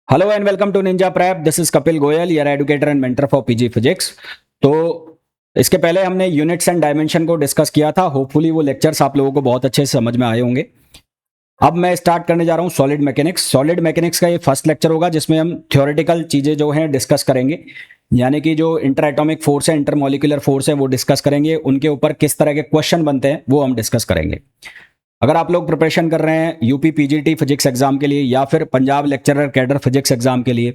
Hello and welcome to Ninja Prep. This is Kapil Goyal, your educator and mentor for PG physics. तो इसके पहले हमने units and dimension को discuss किया था। होपफुली वो लेक्चर्स आप लोगों को बहुत अच्छे से समझ में आए होंगे। अब मैं स्टार्ट करने जा रहा हूँ सॉलिड मैकेनिक्स। सॉलिड मैकेनिक्स का ये फर्स्ट लेक्चर होगा जिसमें हम थ्योरेटिकल चीज़ें जो हैं डिस्कस करेंगे, यानी कि जो इंटर एटॉमिक फोर्स है, इंटर मॉलिक्यूलर फोर्स है, वो डिस्कस करेंगे। उनके ऊपर किस तरह के क्वेश्चन बनते हैं वो हम डिस्कस करेंगे। अगर आप लोग प्रिपरेशन कर रहे हैं यूपी पीजीटी फिजिक्स एग्जाम के लिए या फिर Punjab lecturer cadre physics exam के लिए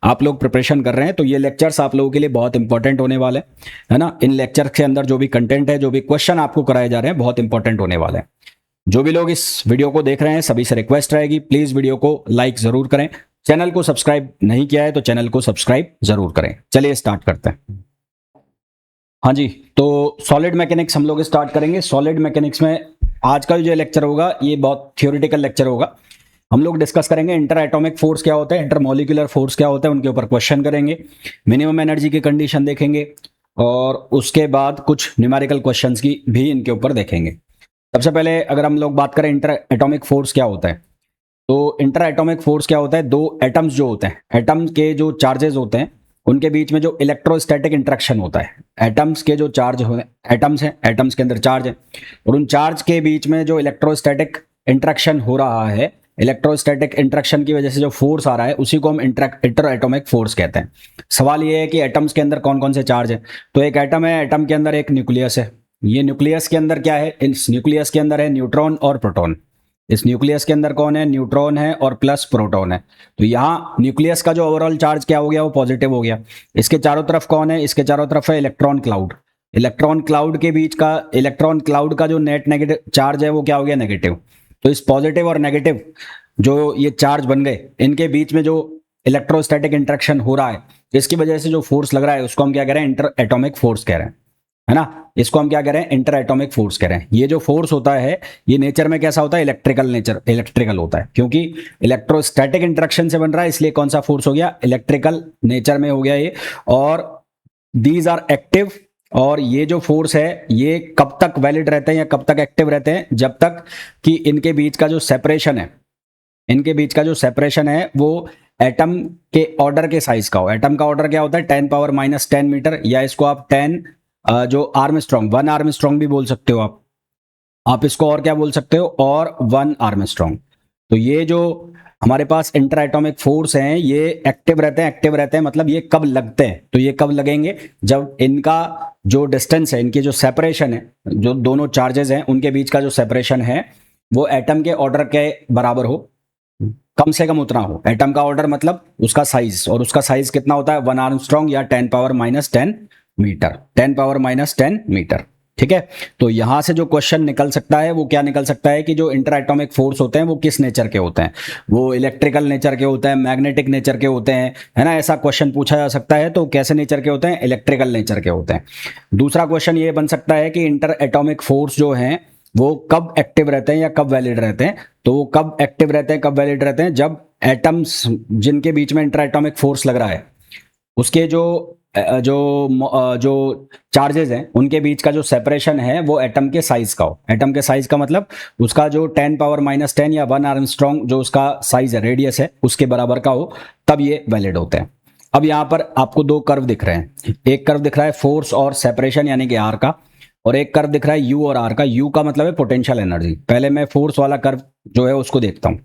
आप लोग प्रिपरेशन कर रहे हैं, तो ये लेक्चर्स आप लोगों के लिए बहुत इंपॉर्टेंट होने वाले हैं, है ना। इन लेक्चर के अंदर जो भी कंटेंट है, जो भी क्वेश्चन आपको कराए जा रहे हैं, बहुत इंपॉर्टेंट होने वाले हैं। जो भी लोग इस वीडियो को देख रहे हैं सभी से रिक्वेस्ट रहेगी, प्लीज वीडियो को लाइक जरूर करें। चैनल को सब्सक्राइब नहीं किया है तो चैनल को सब्सक्राइब जरूर करें। चलिए स्टार्ट करते हैं। हाँ जी, तो सॉलिड मैकेनिक्स हम लोग स्टार्ट करेंगे। सॉलिड मैकेनिक्स में आज का जो लेक्चर होगा ये बहुत थियोरेटिकल लेक्चर होगा। हम लोग डिस्कस करेंगे इंटर एटॉमिक फोर्स क्या होता है, इंटर मॉलिक्यूलर फोर्स क्या होता है, उनके ऊपर क्वेश्चन करेंगे, मिनिमम एनर्जी की कंडीशन देखेंगे और उसके बाद कुछ न्यूमेरिकल क्वेश्चंस की भी इनके ऊपर देखेंगे। सबसे पहले अगर हम लोग बात करें इंटर एटॉमिक फोर्स क्या होता है, तो इंटर एटॉमिक फोर्स क्या होता है, दो एटम्स जो होते हैं, एटम्स के जो चार्जेस होते हैं उनके बीच में जो इलेक्ट्रोस्टैटिक इंटरेक्शन होता है। एटम्स के जो चार्ज हो, एटम्स हैं, एटम्स के अंदर चार्ज है और उन चार्ज के बीच में जो इलेक्ट्रोस्टैटिक इंटरेक्शन हो रहा है, इलेक्ट्रोस्टैटिक इंटरेक्शन की वजह से जो फोर्स आ रहा है उसी को हम इंटर एटॉमिक फोर्स कहते हैं। सवाल ये है कि एटम्स के अंदर कौन कौन से चार्ज है। तो एक एटम है, एटम के अंदर एक न्यूक्लियस है। ये न्यूक्लियस के अंदर क्या है, इस न्यूक्लियस के अंदर है न्यूट्रॉन और प्रोटॉन। इस न्यूक्लियस के अंदर कौन है, न्यूट्रॉन है और प्लस प्रोटॉन है। तो यहाँ न्यूक्लियस का जो ओवरऑल चार्ज क्या हो गया, वो पॉजिटिव हो गया। इसके चारों तरफ कौन है, इसके चारों तरफ है इलेक्ट्रॉन क्लाउड। इलेक्ट्रॉन क्लाउड के बीच का, इलेक्ट्रॉन क्लाउड का जो नेट नेगेटिव चार्ज है वो क्या हो गया, नेगेटिव। तो इस पॉजिटिव और नेगेटिव जो ये चार्ज बन गए, इनके बीच में जो इलेक्ट्रोस्टैटिक इंटरेक्शन हो रहा है, इसकी वजह से जो फोर्स लग रहा है उसको हम क्या कह रहे हैं, इंटर एटॉमिक फोर्स कह रहे हैं, है ना। इसको हम क्या कह रहे हैं, इंटर एटॉमिक फोर्स कह रहे हैं। ये जो फोर्स होता है ये नेचर में कैसा होता है, इलेक्ट्रिकल नेचर, इलेक्ट्रिकल होता है। क्योंकि इलेक्ट्रोस्टैटिक इंटरेक्शन से बन रहा है इसलिए कौन सा फोर्स हो गया, इलेक्ट्रिकल नेचर में हो गया ये। और दीज आर एक्टिव। और ये जो फोर्स है ये कब तक वैलिड रहते हैं या कब तक एक्टिव रहते हैं, जब तक कि इनके बीच का जो सेपरेशन है, इनके बीच का जो सेपरेशन है वो एटम के ऑर्डर के साइज का हो। एटम का ऑर्डर क्या होता है, 10⁻⁻10 मीटर, या इसको आप 10 जो आर्मस्ट्रॉन्ग, 1 आर्मस्ट्रॉन्ग भी बोल सकते हो आप इसको और क्या बोल सकते हो, और 1 आर्मस्ट्रॉन्ग। तो ये जो हमारे पास इंटर एटॉमिक फोर्स हैं ये एक्टिव रहते हैं। एक्टिव रहते हैं मतलब ये कब लगते हैं, तो ये कब लगेंगे, जब इनका जो डिस्टेंस है, इनकी जो सेपरेशन है, जो दोनों चार्जेस हैं उनके बीच का जो सेपरेशन है वो एटम के ऑर्डर के बराबर हो, कम से कम उतना हो। एटम का ऑर्डर मतलब उसका साइज, और उसका साइज कितना होता है, 1 आर्मस्ट्रॉन्ग या 10⁻⁻10 मीटर, 10⁻⁻10 मीटर। ठीक है। तो यहां से जो क्वेश्चन निकल सकता है वो क्या निकल सकता है कि जो इंटर एटॉमिक फोर्स होते हैं वो किस नेचर के होते हैं, वो इलेक्ट्रिकल नेचर के होते हैं, मैग्नेटिक नेचर के होते हैं, है ना। ऐसा क्वेश्चन पूछा जा सकता है। तो कैसे नेचर के होते हैं, इलेक्ट्रिकल नेचर के होते हैं। दूसरा क्वेश्चन ये बन सकता है कि इंटर एटॉमिक फोर्स जो हैं वो कब एक्टिव रहते हैं या कब वैलिड रहते हैं। तो वो कब एक्टिव रहते हैं, कब वैलिड रहते हैं, जब एटम्स जिनके बीच में इंटर एटॉमिक फोर्स लग रहा है उसके जो चार्जेस हैं उनके बीच का जो सेपरेशन है वो एटम के साइज का हो। एटम के साइज का मतलब उसका जो 10⁻⁻10 या 1 आर्मस्ट्रॉन्ग जो उसका साइज है, रेडियस है, उसके बराबर का हो, तब ये वैलिड होते हैं। अब यहां पर आपको दो कर्व दिख रहे हैं। एक कर्व दिख रहा है फोर्स और सेपरेशन यानी कि आर का, और एक कर्व दिख रहा है यू और आर का। यू का मतलब है पोटेंशियल एनर्जी। पहले मैं फोर्स वाला कर्व जो है उसको देखता हूं।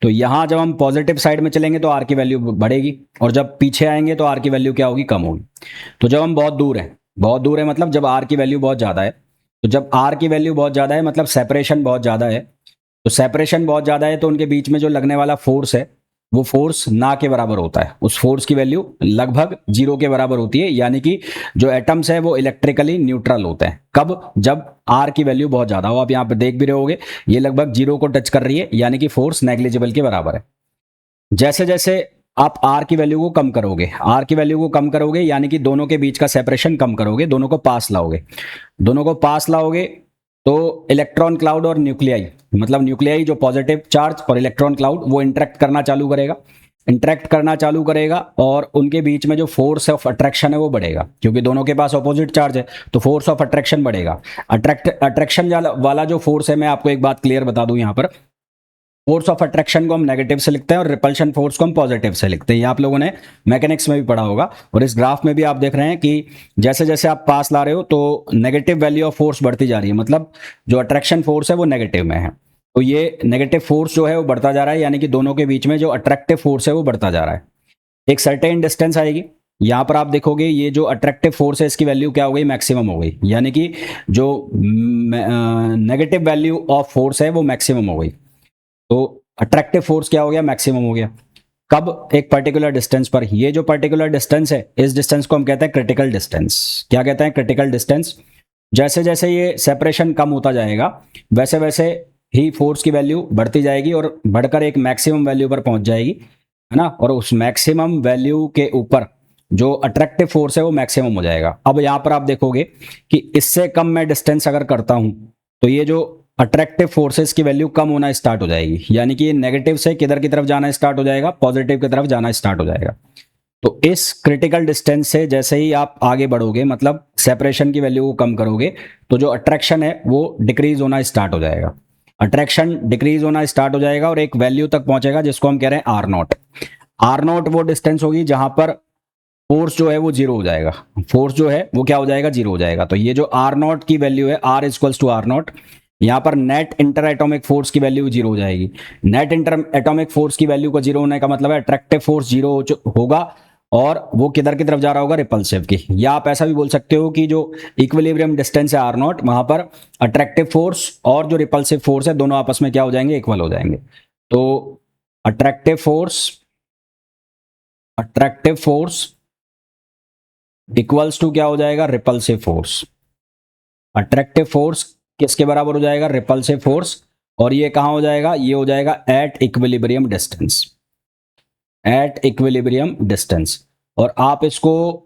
तो यहां जब हम पॉजिटिव साइड में चलेंगे तो आर की वैल्यू बढ़ेगी, और जब पीछे आएंगे तो आर की वैल्यू क्या होगी, कम होगी। तो जब हम बहुत दूर हैं, बहुत दूर है मतलब जब आर की वैल्यू बहुत ज्यादा है, तो जब आर की वैल्यू बहुत ज्यादा है मतलब सेपरेशन बहुत ज्यादा है। तो सेपरेशन बहुत ज्यादा है तो उनके बीच में जो लगने वाला फोर्स है वो फोर्स ना के बराबर होता है। उस फोर्स की वैल्यू लगभग 0 के बराबर होती है, यानी कि जो एटम्स है वो इलेक्ट्रिकली न्यूट्रल होते हैं। कब, जब आर की वैल्यू बहुत ज्यादा हो। आप यहाँ पे देख भी रहे होगे ये लगभग 0 को टच कर रही है, यानी कि फोर्स नेग्लिजिबल के बराबर है। जैसे जैसे आप आर की वैल्यू को कम करोगे, आर की वैल्यू को कम करोगे यानी कि दोनों के बीच का सेपरेशन कम करोगे, दोनों को पास लाओगे, दोनों को पास लाओगे तो इलेक्ट्रॉन क्लाउड और न्यूक्लियाई, मतलब न्यूक्लियाई जो पॉजिटिव चार्ज और इलेक्ट्रॉन क्लाउड वो इंटरेक्ट करना चालू करेगा, इंटरेक्ट करना चालू करेगा, और उनके बीच में जो फोर्स ऑफ अट्रैक्शन है वो बढ़ेगा, क्योंकि दोनों के पास ऑपोजिट चार्ज है तो फोर्स ऑफ अट्रैक्शन बढ़ेगा। अट्रैक्शन वाला जो फोर्स है, मैं आपको एक बात क्लियर बता दूं यहाँ पर, फोर्स ऑफ अट्रैक्शन को हम नेगेटिव से लिखते हैं और रिपल्शन फोर्स को हम पॉजिटिव से लिखते हैं। ये आप लोगों ने मैकेनिक्स में भी पढ़ा होगा। और इस ग्राफ में भी आप देख रहे हैं कि जैसे जैसे आप पास ला रहे हो तो नेगेटिव वैल्यू ऑफ फोर्स बढ़ती जा रही है, मतलब जो अट्रैक्शन फोर्स है वो नेगेटिव में है। तो ये नेगेटिव फोर्स जो है वो बढ़ता जा रहा है, यानी कि दोनों के बीच में जो अट्रैक्टिव फोर्स है वो बढ़ता जा रहा है। एक सर्टेन डिस्टेंस आएगी, यहां पर आप देखोगे ये जो अट्रैक्टिव फोर्स है इसकी वैल्यू क्या हो गई, मैक्सिमम हो गई, यानी कि जो नेगेटिव वैल्यू ऑफ फोर्स है वो मैक्सिमम हो गई। तो अट्रैक्टिव फोर्स क्या हो गया, मैक्सिमम हो गया। कब, एक पर्टिकुलर डिस्टेंस पर। ये जो पर्टिकुलर डिस्टेंस है इस डिस्टेंस को हम कहते हैं क्रिटिकल डिस्टेंस। क्या कहते हैं, क्रिटिकल डिस्टेंस। जैसे जैसे ये सेपरेशन कम होता जाएगा वैसे वैसे ही फोर्स की वैल्यू बढ़ती जाएगी और बढ़कर एक मैक्सिमम वैल्यू पर पहुंच जाएगी, है ना। और उस मैक्सिमम वैल्यू के ऊपर जो अट्रैक्टिव फोर्स है वो मैक्सिमम हो जाएगा। अब यहां पर आप देखोगे कि इससे कम मैं डिस्टेंस अगर करता हूं तो ये जो अट्रैक्टिव फोर्सेस की वैल्यू कम होना स्टार्ट हो जाएगी, यानी कि ये नेगेटिव से किधर की तरफ जाना स्टार्ट हो जाएगा, पॉजिटिव की तरफ जाना स्टार्ट हो जाएगा। तो इस क्रिटिकल डिस्टेंस से जैसे ही आप आगे बढ़ोगे, मतलब सेपरेशन की वैल्यू को कम करोगे, तो जो अट्रैक्शन है वो डिक्रीज होना स्टार्ट हो जाएगा। अट्रैक्शन डिक्रीज होना स्टार्ट हो जाएगा और एक वैल्यू तक पहुंचेगा जिसको हम कह रहे हैं आर नॉट। आर नॉट वो डिस्टेंस होगी जहां पर फोर्स जो है वो जीरो हो जाएगा। फोर्स जो है वो क्या हो जाएगा, जीरो हो जाएगा। तो ये जो आर नॉट की वैल्यू है, R equals to R naught, यहां पर नेट इंटर एटॉमिक फोर्स की वैल्यू जीरो हो जाएगी। नेट इंटर एटॉमिक फोर्स की वैल्यू को जीरो होने का मतलब है अट्रैक्टिव फोर्स जीरो होगा और वो किधर की तरफ जा रहा होगा, रिपल्सिव की। या आप ऐसा भी बोल सकते हो कि जो इक्विलिब्रियम डिस्टेंस है आर नॉट, वहां पर अट्रैक्टिव फोर्स और जो रिपल्सिव फोर्स है दोनों आपस में क्या हो जाएंगे, इक्वल हो जाएंगे। तो अट्रैक्टिव फोर्स इक्वल्स टू क्या हो जाएगा, रिपल्सिव फोर्स। अट्रैक्टिव फोर्स किसके बराबर हो जाएगा, रिपल्सिव फोर्स। और ये कहां हो जाएगा, ये हो जाएगा at equilibrium distance. At equilibrium distance. और आप इसको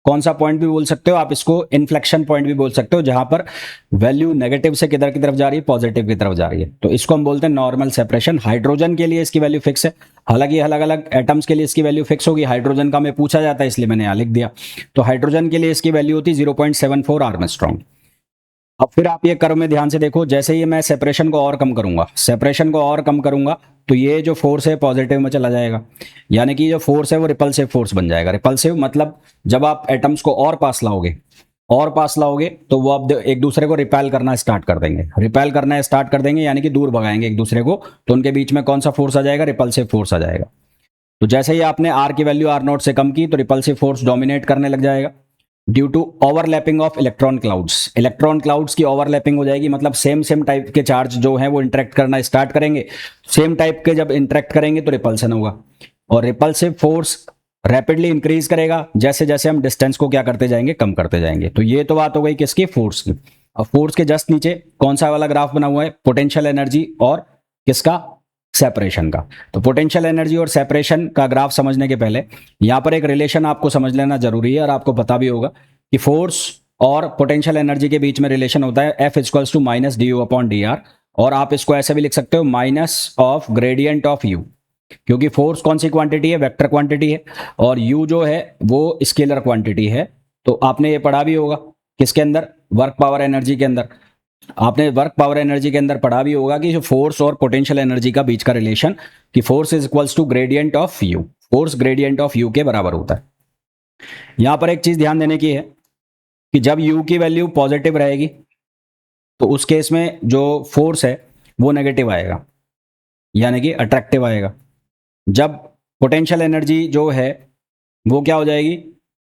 कौन सा पॉइंट भी बोल सकते हो, आप इसको इन्फ्लेक्शन पॉइंट भी बोल सकते हो, जहां पर वैल्यू नेगेटिव से किधर की तरफ जा रही है, पॉजिटिव की तरफ जा रही है। तो इसको हम बोलते हैं नॉर्मल सेपरेशन। हाइड्रोजन के लिए इसकी वैल्यू फिक्स है, हालांकि अलग अलग एटम्स के लिए इसकी वैल्यू फिक्स होगी। हाइड्रोजन का हमें पूछा जाता है इसलिए मैंने यहां लिख दिया। तो हाइड्रोजन के लिए इसकी वैल्यू होती है 0.74 आर्मस्ट्रॉन्ग। अब फिर आप ये कर्व में ध्यान से देखो, जैसे ही मैं सेपरेशन को और कम करूंगा तो ये जो फोर्स है पॉजिटिव में चला जाएगा, यानी कि जो फोर्स है वो रिपल्सिव फोर्स बन जाएगा। रिपल्सिव मतलब जब आप एटम्स को और पास लाओगे तो वो अब एक दूसरे को रिपेल करना स्टार्ट कर देंगे, यानी कि दूर भगाएंगे एक दूसरे को। तो उनके बीच में कौन सा फोर्स आ जाएगा, रिपल्सिव फोर्स आ जाएगा। तो जैसे ही आपने आर की वैल्यू आर नॉट से कम की तो रिपल्सिव फोर्स डोमिनेट करने लग जाएगा। Due to overlapping of electron clouds की ओवरलैपिंग हो जाएगी, मतलब सेम टाइप के चार्ज जो है वो इंटरेक्ट करना स्टार्ट करेंगे। सेम टाइप के जब इंटरेक्ट करेंगे तो रिपल्सन होगा और रिपल्सिव फोर्स रैपिडली इंक्रीज करेगा जैसे जैसे हम डिस्टेंस को क्या करते जाएंगे, कम करते जाएंगे। तो ये तो बात हो गई किसकी, फोर्स की। अब फोर्स के जस्ट नीचे कौन सा वाला ग्राफ बना हुआ है, पोटेंशियल एनर्जी और किसका, सेपरेशन का। तो पोटेंशियल एनर्जी और सेपरेशन का ग्राफ समझने के पहले यहां पर एक रिलेशन आपको समझ लेना जरूरी है और आपको पता भी होगा कि फोर्स और पोटेंशियल एनर्जी के बीच में रिलेशन होता है F equals to minus D U upon D R. और आप इसको ऐसे भी लिख सकते हो minus of gradient of U, क्योंकि फोर्स कौन सी क्वांटिटी है, वेक्टर क्वांटिटी है, और यू जो है वो स्केलर क्वांटिटी है। तो आपने ये पढ़ा भी होगा किसके अंदर, वर्क पावर एनर्जी के अंदर। आपने वर्क पावर एनर्जी के अंदर पढ़ा भी होगा कि जो फोर्स और पोटेंशियल एनर्जी का बीच का रिलेशन, कि force is equals to gradient of U, force gradient of U के बराबर होता है। यहां पर एक चीज ध्यान देने की है कि जब यू की वैल्यू पॉजिटिव रहेगी तो उस केस में जो फोर्स है वो नेगेटिव आएगा, यानी कि अट्रैक्टिव आएगा। जब पोटेंशियल एनर्जी जो है वो क्या हो जाएगी,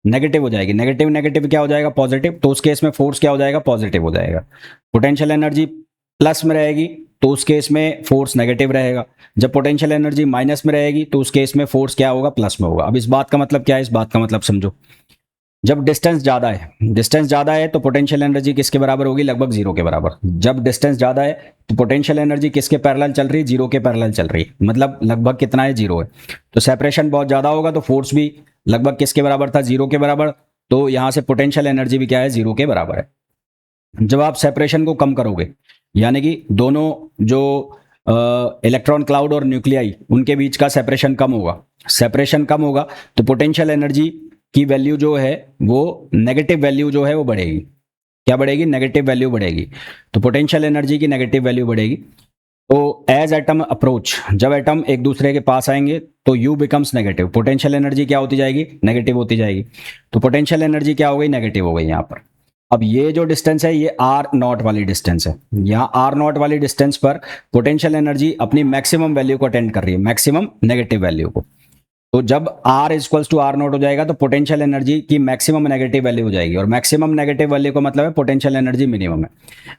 नेगेटिव हो जाएगी। नेगेटिव नेगेटिव क्या हो जाएगा, पॉजिटिव। तो उस केस में फोर्स क्या हो जाएगा, पॉजिटिव हो जाएगा। पोटेंशियल एनर्जी प्लस में रहेगी तो उस केस में फोर्स नेगेटिव रहेगा। जब पोटेंशियल एनर्जी माइनस में रहेगी तो उस केस में फोर्स क्या होगा, प्लस में होगा। अब इस बात का मतलब क्या है, इस बात का मतलब समझो। जब डिस्टेंस ज्यादा है तो पोटेंशियल एनर्जी किसके बराबर होगी, लगभग जीरो के बराबर। जब डिस्टेंस ज्यादा है तो पोटेंशियल एनर्जी किसके पैरेलल चल रही है, जीरो के पैरेलल चल रही है, मतलब लगभग कितना है, जीरो है। तो सेपरेशन बहुत ज्यादा होगा तो फोर्स भी लगभग किसके बराबर था, जीरो के बराबर। तो यहां से पोटेंशियल एनर्जी भी क्या है, जीरो के बराबर है। जब आप सेपरेशन को कम करोगे, यानी कि दोनों जो इलेक्ट्रॉन क्लाउड और न्यूक्लियाई उनके बीच का सेपरेशन कम होगा तो पोटेंशियल एनर्जी की वैल्यू जो है वो नेगेटिव वैल्यू जो है वो बढ़ेगी। क्या बढ़ेगी, नेगेटिव वैल्यू बढ़ेगी। तो पोटेंशियल एनर्जी की नेगेटिव वैल्यू बढ़ेगी। तो एज एटम अप्रोच, जब एटम एक दूसरे के पास आएंगे तो U becomes negative, potential energy क्या होती जाएगी, नेगेटिव होती जाएगी। तो पोटेंशियल एनर्जी क्या हो गई, नेगेटिव हो गई यहाँ पर। अब ये जो डिस्टेंस है ये आर नॉट वाली डिस्टेंस है, यहाँ आर नॉट वाली डिस्टेंस पर पोटेंशियल एनर्जी अपनी मैक्सिमम वैल्यू को अटेंड कर रही है, मैक्सिमम नेगेटिव वैल्यू को। तो जब R इक्वल्स टू आर नॉट हो जाएगा तो पोटेंशियल एनर्जी की मैक्सिमम नेगेटिव वैल्यू हो जाएगी, और मैक्सिमम नेगेटिव वैल्यू का मतलब है पोटेंशियल एनर्जी मिनिमम है।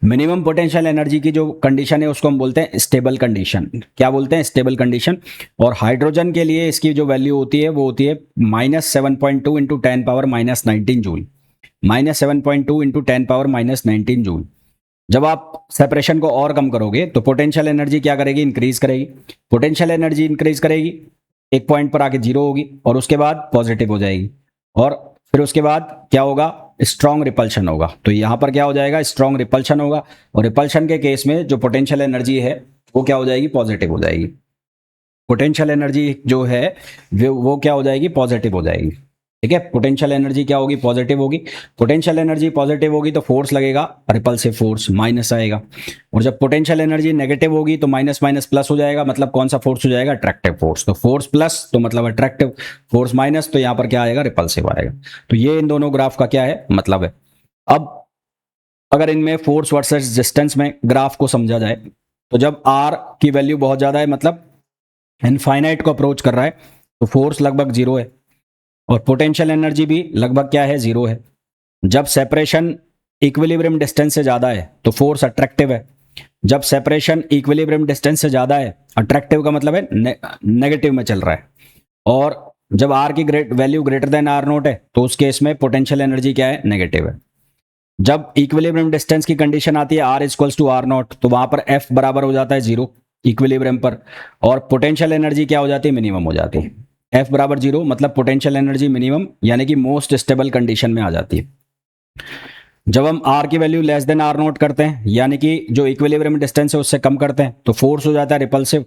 मिनिमम पोटेंशियल एनर्जी की जो कंडीशन है उसको हम बोलते हैं स्टेबल कंडीशन। क्या बोलते हैं, स्टेबल कंडीशन। और हाइड्रोजन के लिए इसकी जो वैल्यू होती है वो होती है -7.2 into 10 power -19 joule, -7.2 into 10 power -19 joule. जब आप सेपरेशन को और कम करोगे तो पोटेंशियल एनर्जी क्या करेगी, इंक्रीज करेगी। पोटेंशियल एनर्जी इंक्रीज करेगी, एक पॉइंट पर आके जीरो होगी और उसके बाद पॉजिटिव हो जाएगी, और फिर उसके बाद क्या होगा, स्ट्रॉन्ग रिपल्शन होगा। तो यहां पर क्या हो जाएगा, स्ट्रॉन्ग रिपल्शन होगा, और रिपल्शन के केस में जो पोटेंशियल एनर्जी है वो क्या हो जाएगी, पॉजिटिव हो जाएगी। पोटेंशियल एनर्जी जो है वो क्या हो जाएगी, पॉजिटिव हो जाएगी। ठीक है, पोटेंशियल एनर्जी क्या होगी, पॉजिटिव होगी। पोटेंशियल एनर्जी पॉजिटिव होगी तो फोर्स लगेगा, रिपल्सिव फोर्स माइनस आएगा। और जब पोटेंशियल एनर्जी नेगेटिव होगी तो माइनस माइनस प्लस हो जाएगा, मतलब कौन सा फोर्स हो जाएगा, अट्रैक्टिव फोर्स। तो फोर्स प्लस तो मतलब अट्रैक्टिव, फोर्स माइनस तो यहां पर क्या आएगा, रिपल्सिव आएगा। तो ये इन दोनों ग्राफ का क्या है, मतलब है। अब अगर इनमें फोर्स वर्सेस डिस्टेंस में ग्राफ को समझा जाए तो जब आर की वैल्यू बहुत ज्यादा है, मतलब इनफाइनाइट को अप्रोच कर रहा है, तो फोर्स लगभग जीरो है और पोटेंशियल एनर्जी भी लगभग क्या है, जीरो है। जब सेपरेशन इक्विलिब्रियम डिस्टेंस से ज्यादा है तो फोर्स अट्रैक्टिव है। जब सेपरेशन इक्विलिब्रियम डिस्टेंस से ज्यादा है, अट्रैक्टिव का मतलब है नेगेटिव में चल रहा है। और जब आर की value greater than R naught है तो उस केस में पोटेंशियल एनर्जी क्या है, नेगेटिव है। जब इक्विलिब्रियम डिस्टेंस की कंडीशन आती है R equals to R naught, तो वहां पर एफ बराबर हो जाता है जीरो इक्विलिब्रियम पर, और पोटेंशियल एनर्जी क्या हो जाती है, मिनिमम हो जाती है। एफ बराबर जीरो मतलब पोटेंशियल एनर्जी मिनिमम, यानी कि मोस्ट स्टेबल कंडीशन में आ जाती है। जब हम आर की value less than R naught करते हैं, यानी कि जो इक्विलिब्रियम डिस्टेंस है उससे कम करते हैं, तो फोर्स हो जाता है रिपल्सिव,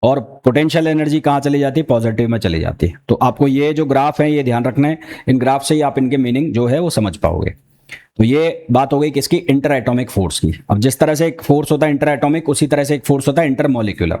और पोटेंशियल एनर्जी कहाँ चली जाती है, पॉजिटिव में चली जाती है। तो आपको ये जो ग्राफ है ये ध्यान रखना है, इन ग्राफ से ही आप इनके मीनिंग जो है वो समझ पाओगे। तो ये बात हो गई किसकी, इंटर एटॉमिक फोर्स की। अब जिस तरह से एक फोर्स होता है इंटर एटॉमिक, उसी तरह से एक फोर्स होता है inter molecular.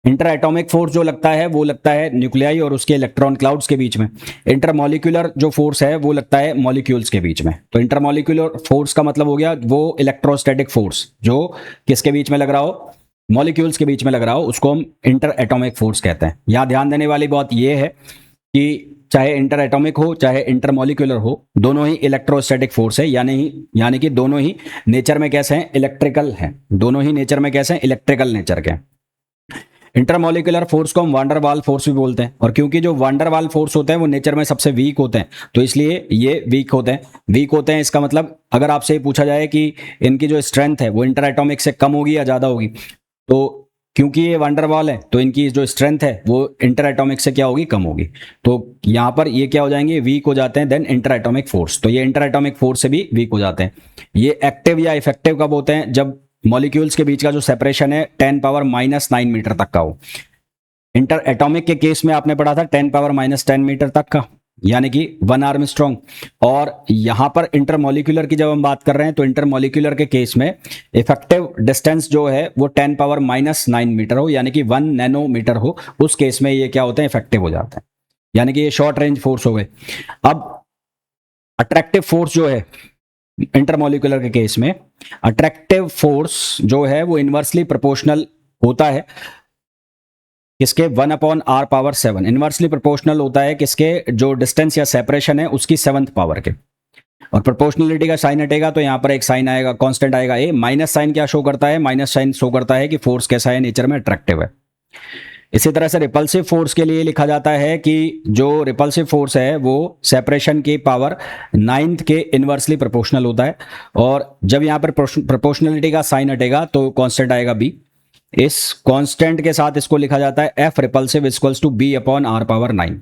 Inter atomic force जो लगता है वो लगता है न्यूक्लियाई और उसके इलेक्ट्रॉन क्लाउड्स के बीच में। इंटर मॉलिक्यूलर जो फोर्स है वो लगता है मॉलिक्यूल्स के बीच में। तो इंटर मॉलिक्यूलर फोर्स का मतलब हो गया वो इलेक्ट्रोस्टैटिक फोर्स जो किसके बीच में लग रहा हो, मॉलिक्यूल्स के बीच में लग रहा हो, उसको हम इंटर एटॉमिक फोर्स कहते हैं। यहाँ ध्यान देने वाली बात यह है कि चाहे इंटर एटॉमिक हो चाहे इंटर मॉलिक्यूलर हो, दोनों ही इलेक्ट्रोस्टैटिक फोर्स है, यानी कि दोनों ही नेचर में कैसे हैं, इलेक्ट्रिकल हैं। दोनों ही नेचर में कैसे हैं, इलेक्ट्रिकल नेचर के। इंटरमॉलिक्यूलर फोर्स को हम वांडरवाल फोर्स भी बोलते हैं, और क्योंकि जो वांडरवाल फोर्स होते हैं वो नेचर में सबसे वीक होते हैं, तो इसलिए ये वीक होते हैं। इसका मतलब अगर आपसे पूछा जाए कि इनकी जो स्ट्रेंथ है वो इंटर एटॉमिक से कम होगी या ज़्यादा होगी, तो क्योंकि ये वांडरवाल है तो इनकी जो स्ट्रेंथ है वो इंटर एटॉमिक से क्या होगी, कम होगी। तो यहाँ पर ये क्या हो जाएंगे, वीक हो जाते हैं देन इंटर एटॉमिक फोर्स। तो ये इंटर एटॉमिक फोर्स से भी वीक हो जाते हैं। ये एक्टिव या इफेक्टिव कब होते हैं, जब मॉलिक्यूल्स के बीच का जो सेपरेशन है 10 पावर -9 मीटर तक का हो। इंटर एटॉमिक के केस में आपने पढ़ा था 10 पावर -10 मीटर तक का, यानी कि 1 आर्मस्ट्रॉन्ग। और यहां पर इंटरमॉलिक्यूलर की जब हम बात कर रहे हैं तो इंटरमॉलिक्यूलर के केस में इफेक्टिव डिस्टेंस जो है वो 10 पावर -9 मीटर हो, यानी कि 1 नैनोमीटर हो, उस केस में ये क्या होते हैं, इफेक्टिव हो जाते हैं, यानी कि ये शॉर्ट रेंज फोर्स हो गए। अब अट्रैक्टिव फोर्स जो है इंटरमॉलिक्यूलर के केस में, अट्रैक्टिव फोर्स जो है वो इनवर्सली प्रोपोर्शनल होता है किसके, 1/r⁷ इनवर्सली प्रोपोर्शनल होता है किसके, जो डिस्टेंस या सेपरेशन है उसकी 7th पावर के। और प्रोपोर्शनलिटी का साइन हटेगा तो यहां पर एक साइन आएगा, कांस्टेंट आएगा ए। माइनस साइन क्या शो करता है, माइनस साइन शो करता है कि फोर्स कैसा है, नेचर में अट्रैक्टिव है। इसी तरह से रिपल्सिव फोर्स के लिए लिखा जाता है कि जो रिपल्सिव फोर्स है वो सेपरेशन की पावर 9th के इनवर्सली प्रोपोर्शनल होता है। और जब यहाँ पर प्रोपोर्शनलिटी का साइन हटेगा तो कांस्टेंट आएगा बी। इस कांस्टेंट के साथ इसको लिखा जाता है F repulsive equals to B/r⁴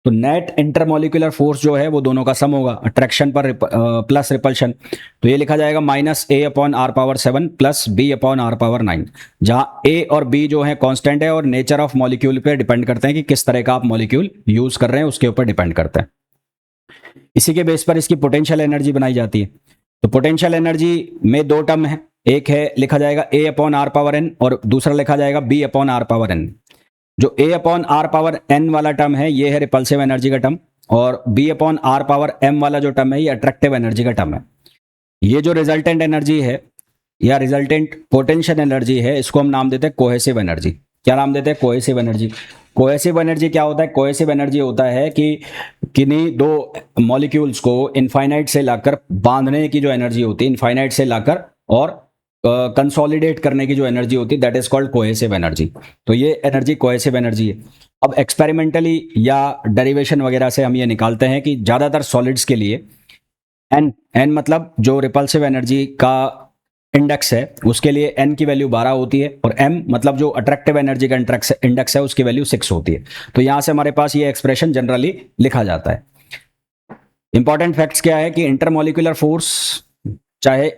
तो नेट इंटरमॉलिक्यूलर फोर्स जो है वो दोनों का सम होगा, अट्रैक्शन पर प्लस रिपल्शन। तो ये लिखा जाएगा -A/r⁴ प्लस B/r⁴, जहां A और B जो है कांस्टेंट है और नेचर ऑफ मॉलिक्यूल पे डिपेंड करते हैं कि किस तरह का आप मॉलिक्यूल यूज कर रहे हैं, उसके ऊपर डिपेंड करते हैं। इसी के बेस पर इसकी पोटेंशियल एनर्जी बनाई जाती है। तो पोटेंशियल एनर्जी में दो टर्म है, एक है लिखा जाएगा A upon R power N और दूसरा लिखा जाएगा B upon R power N. जो A upon R power N वाला टर्म है ये है रिपल्सिव एनर्जी का टर्म, और B upon R power M वाला जो टर्म है ये अट्रैक्टिव एनर्जी का टर्म है। ये जो रिजल्टेंट एनर्जी है या रिजल्टेंट पोटेंशियल एनर्जी है इसको हम नाम देते हैं कोहेसिव एनर्जी। क्या नाम देते हैं? Cohesive energy. कोहेसिव एनर्जी क्या होता है? कोहेसिव एनर्जी होता है कि किन्हीं दो मॉलिक्यूल्स को इनफाइनाइट से लाकर बांधने की जो एनर्जी होती है, इनफाइनाइट से लाकर और कंसोलिडेट करने की जो एनर्जी होती है, that is called cohesive energy. तो ये एनर्जी कोहेसिव एनर्जी है। अब एक्सपेरिमेंटली या डेरिवेशन वगैरह से हम ये निकालते हैं कि ज़्यादातर सॉलिड्स के लिए एन मतलब जो रिपल्सिव एनर्जी का इंडेक्स है उसके लिए n की वैल्यू 12 होती है, और m मतलब जो अट्रैक्टिव एनर्जी का इंडेक्स है उसकी वैल्यू 6 होती है। तो यहां से हमारे पास ये एक्सप्रेशन जनरली लिखा जाता है। इंपॉर्टेंट फैक्ट्स क्या है कि इंटरमॉलिक्यूलर फोर्स चाहे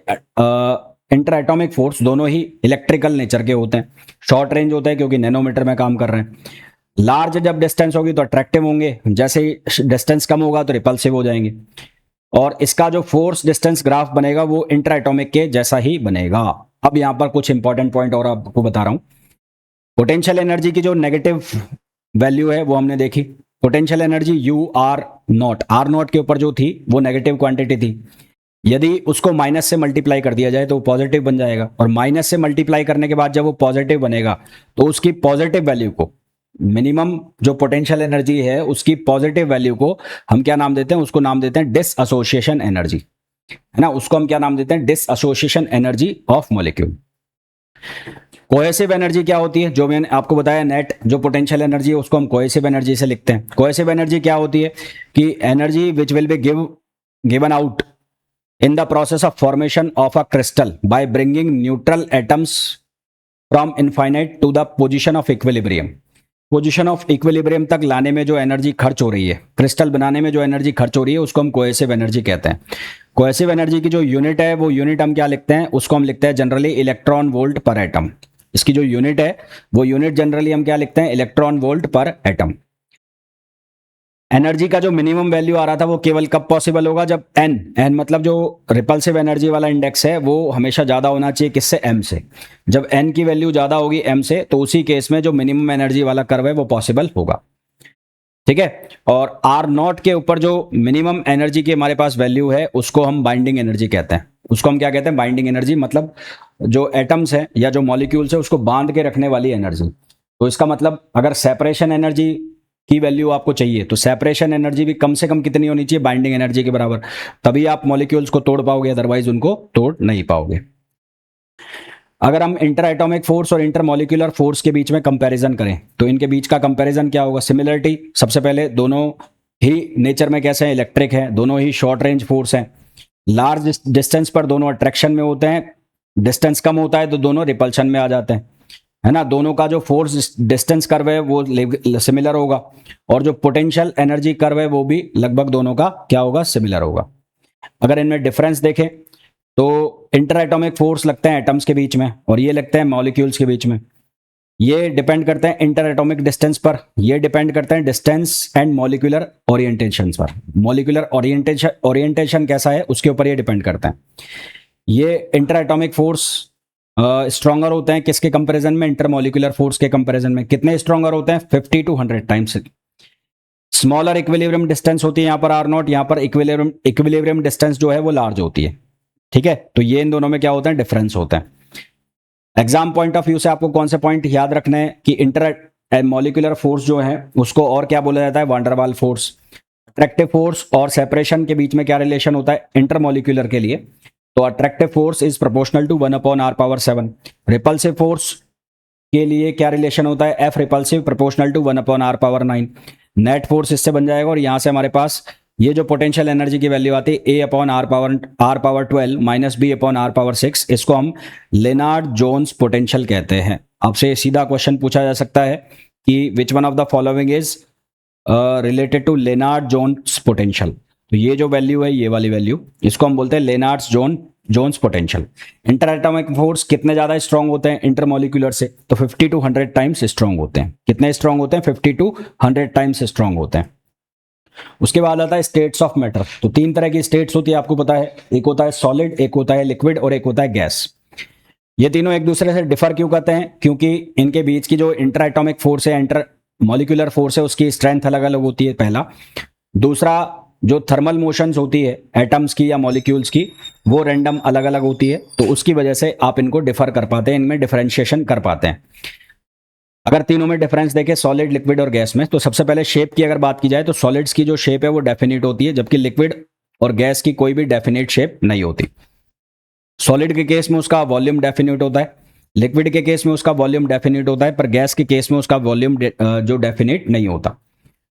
इंटर एटॉमिक फोर्स दोनों ही इलेक्ट्रिकल नेचर के होते हैं। शॉर्ट रेंज होता है क्योंकि नैनोमीटर में काम कर रहे हैं। लार्ज जब डिस्टेंस होगी तो अट्रैक्टिव होंगे, जैसे ही डिस्टेंस कम होगा तो रिपल्सिव हो जाएंगे। और इसका जो फोर्स डिस्टेंस ग्राफ बनेगा वो इंटर एटॉमिक के जैसा ही बनेगा। अब यहां पर कुछ इंपॉर्टेंट पॉइंट और आपको बता रहा हूं। पोटेंशियल एनर्जी की जो नेगेटिव वैल्यू है वो हमने देखी। Potential energy U R naught के ऊपर जो थी वो नेगेटिव क्वांटिटी थी। यदि उसको माइनस से मल्टीप्लाई कर दिया जाए तो वो पॉजिटिव बन जाएगा, और माइनस से मल्टीप्लाई करने के बाद जब वो पॉजिटिव बनेगा तो उसकी पॉजिटिव वैल्यू को, मिनिमम जो पोटेंशियल एनर्जी है उसकी पॉजिटिव वैल्यू को हम क्या नाम देते हैं? उसको नाम देते हैं डिसएसोसिएशन एनर्जी, है ना। उसको हम क्या नाम देते हैं? Dissociation energy of molecule. Cohesive energy क्या होती है? जो मैंने आपको बताया, नेट जो पोटेंशियल एनर्जी है उसको हम कोहेसिव एनर्जी से लिखते हैं। कोहेसिव एनर्जी क्या होती है कि energy which will be given out in the process of formation of a crystal by bringing neutral atoms from infinite to the position of equilibrium। Position of equilibrium तक लाने में जो एनर्जी खर्च हो रही है, क्रिस्टल बनाने में जो एनर्जी खर्च हो रही है, उसको हम कोहेसिव एनर्जी कहते हैं। कोहेसिव एनर्जी की जो यूनिट है वो यूनिट हम क्या लिखते हैं? उसको हम लिखते हैं जनरली इलेक्ट्रॉन वोल्ट पर एटम। इसकी जो यूनिट है वो यूनिट जनरली हम क्या लिखते हैं? इलेक्ट्रॉन वोल्ट पर एटम। एनर्जी का जो मिनिमम वैल्यू आ रहा था वो केवल कब पॉसिबल होगा? जब एन मतलब जो रिपल्सिव एनर्जी वाला इंडेक्स है वो हमेशा ज्यादा होना चाहिए किससे? एम से। जब एन की वैल्यू ज्यादा होगी एम से तो उसी केस में जो मिनिमम एनर्जी वाला कर्व है वो पॉसिबल होगा, ठीक है। और आर नॉट के ऊपर जो मिनिमम एनर्जी की हमारे पास वैल्यू है उसको हम बाइंडिंग एनर्जी कहते हैं। उसको हम क्या कहते हैं? बाइंडिंग एनर्जी, मतलब जो एटम्स है या जो मॉलिक्यूल्स है उसको बांध के रखने वाली एनर्जी। तो इसका मतलब अगर सेपरेशन एनर्जी की वैल्यू आपको चाहिए तो सेपरेशन एनर्जी भी कम से कम कितनी होनी चाहिए? बाइंडिंग एनर्जी के बराबर, तभी आप मॉलिक्यूल्स को तोड़ पाओगे, अदरवाइज उनको तोड़ नहीं पाओगे। अगर हम इंटर एटॉमिक फोर्स और इंटर मॉलिक्यूलर फोर्स के बीच में कंपैरिजन करें तो इनके बीच का कंपैरिजन क्या होगा? सिमिलरिटी। सबसे पहले दोनों ही नेचर में कैसे हैं? इलेक्ट्रिक हैं, दोनों ही शॉर्ट रेंज फोर्स हैं, लार्ज डिस्टेंस पर दोनों अट्रैक्शन में होते हैं, डिस्टेंस कम होता है तो दोनों रिपल्शन में आ जाते हैं, है ना। दोनों का जो फोर्स डिस्टेंस कर्व है वो सिमिलर होगा, और जो पोटेंशियल एनर्जी कर्व है वो भी लगभग दोनों का क्या होगा? सिमिलर होगा। अगर इनमें डिफरेंस देखें तो इंटर एटॉमिक फोर्स लगते हैं एटम्स के बीच में और ये लगते हैं मॉलिक्यूल्स के बीच में। ये डिपेंड करते हैं इंटर एटॉमिक डिस्टेंस पर, ये डिपेंड करते हैं डिस्टेंस एंड मॉलिक्यूलर ओरिएंटेशन पर। मॉलिक्यूलर ओरिएंटेशन कैसा है उसके ऊपर ये डिपेंड करते हैं। ये इंटर एटॉमिक फोर्स स्ट्रॉन्गर होते हैं किसके कंपैरिजन में? इंटरमॉलिक्यूलर फोर्स के कंपैरिजन में। कितने स्ट्रॉन्गर होते हैं? 50 to 100 times. Smaller equilibrium distance होती है यहाँ पर आर नॉट, यहाँ पर इक्विलिब्रियम डिस्टेंस जो है वो लार्ज होती है, ठीक है। तो ये इन दोनों में क्या होता है? डिफरेंस होता है। एग्जाम पॉइंट ऑफ व्यू से आपको कौन से पॉइंट याद रखने हैं कि इंटर मॉलिक्यूलर फोर्स जो है उसको और क्या बोला जाता है? Van der Waal force. अट्रैक्टिव फोर्स और सेपरेशन के बीच में क्या रिलेशन होता है इंटरमॉलिक्यूलर के लिए? तो attractive force is proportional to 1/r⁻⁷। Repulsive force के लिए क्या रिलेशन होता है? F repulsive proportional to 1/r⁹। Net force इससे बन जाएगा, और यहां से हमारे पास ये जो पोटेंशियल एनर्जी की वैल्यू आती है A/r⁻12 माइनस B/r�6, इसको हम लेनार्ड जोन्स पोटेंशियल कहते हैं। आपसे सीधा क्वेश्चन पूछा जा सकता है कि which one of the following is related to Lennard Jones potential. तो ये जो वैल्यू है, ये वाली वैल्यू, इसको हम बोलते हैं Lennard's Jones potential. Inter atomic force कितने ज्यादा स्ट्रांग होते हैं इंटरमॉलिक्यूलर से? तो 50 to 100 टाइम्स स्ट्रांग होते हैं। कितने स्ट्रांग होते हैं? 50 to 100 टाइम्स स्ट्रांग होते हैं। उसके बाद आता है स्टेट्स ऑफ मैटर। तो तीन तरह की स्टेट्स होती है, आपको पता है, एक होता है सॉलिड, एक होता है लिक्विड और एक होता है गैस। ये तीनों एक दूसरे से डिफर क्यों करते हैं? क्योंकि इनके बीच की जो इंटर एटॉमिक फोर्स है, इंटर मॉलिक्यूलर फोर्स है, उसकी स्ट्रेंथ अलग अलग होती है, पहला। दूसरा, जो थर्मल मोशंस होती है एटम्स की या मॉलिक्यूल्स की, वो रैंडम अलग अलग होती है, तो उसकी वजह से आप इनको डिफर कर पाते हैं, इनमें डिफरेंशिएशन कर पाते हैं। अगर तीनों में डिफरेंस देखें, सॉलिड, लिक्विड और गैस में, तो सबसे पहले शेप की अगर बात की जाए तो सॉलिड्स की जो शेप है वो डेफिनेट होती है, जबकि लिक्विड और गैस की कोई भी डेफिनेट शेप नहीं होती। सॉलिड के केस में उसका वॉल्यूम डेफिनेट होता है, लिक्विड के केस में उसका वॉल्यूम डेफिनेट होता है, पर गैस के केस में उसका वॉल्यूम जो डेफिनेट नहीं होता।